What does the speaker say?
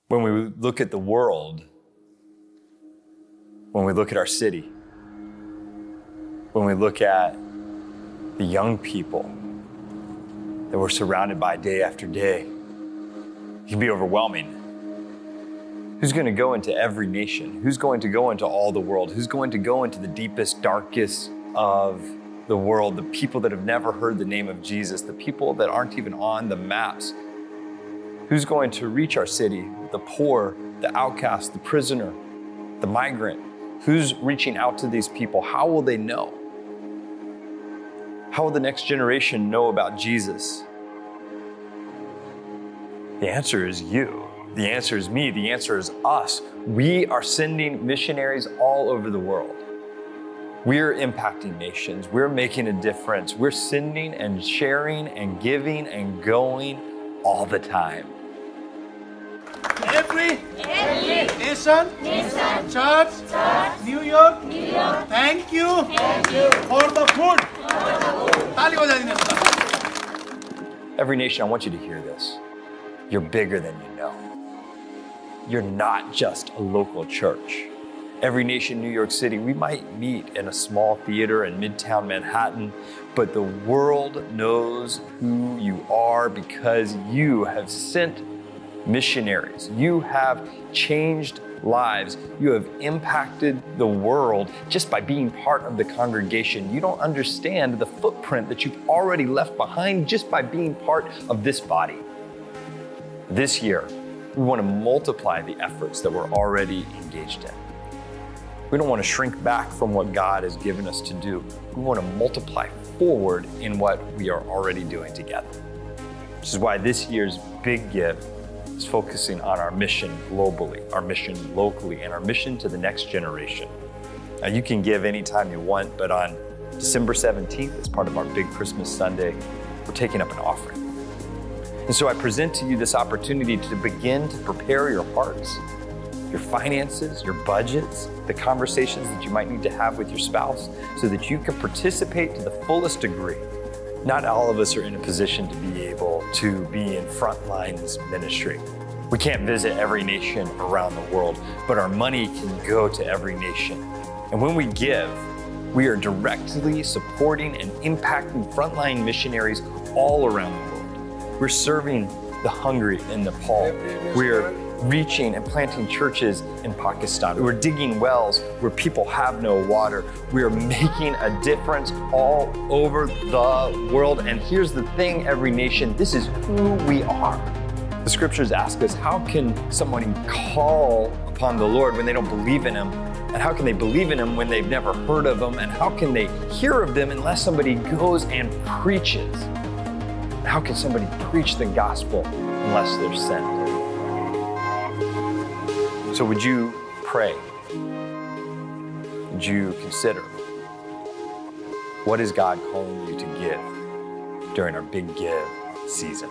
When we look at the world, when we look at our city, when we look at the young people that we're surrounded by day after day, it can be overwhelming. Who's going to go into every nation? Who's going to go into all the world? Who's going to go into the deepest, darkest of the world? The people that have never heard the name of Jesus, the people that aren't even on the maps. Who's going to reach our city? The poor, the outcast, the prisoner, the migrant. Who's reaching out to these people? How will they know? How will the next generation know about Jesus? The answer is you. The answer is me. The answer is us. We are sending missionaries all over the world. We're impacting nations. We're making a difference. We're sending and sharing and giving and going all the time. Every nation, church, New York, thank you for the food. Every nation, I want you to hear this. You're bigger than you know. You're not just a local church. Every Nation, New York City, we might meet in a small theater in Midtown Manhattan, but the world knows who you are because you have sent missionaries. You have changed lives. You have impacted the world just by being part of the congregation. You don't understand the footprint that you've already left behind just by being part of this body. This year, we want to multiply the efforts that we're already engaged in. We don't want to shrink back from what God has given us to do. We want to multiply forward in what we are already doing together. Which is why this year's Big Give is focusing on our mission globally, our mission locally, and our mission to the next generation. Now, you can give anytime you want, but on December 17th, as part of our big Christmas Sunday, we're taking up an offering. And so I present to you this opportunity to begin to prepare your hearts, your finances, your budgets, the conversations that you might need to have with your spouse so that you can participate to the fullest degree. Not all of us are in a position to be able to be in frontlines ministry. We can't visit every nation around the world, but our money can go to every nation. And when we give, we are directly supporting and impacting frontline missionaries all around the world. We're serving the hungry in Nepal. We're reaching and planting churches in Pakistan. We're digging wells where people have no water. We're making a difference all over the world. And here's the thing, every nation, this is who we are. The scriptures ask us, how can someone call upon the Lord when they don't believe in him? And how can they believe in him when they've never heard of him? And how can they hear of them unless somebody goes and preaches? How can somebody preach the gospel unless they're sent? So would you pray? Would you consider, what is God calling you to give during our Big Give season?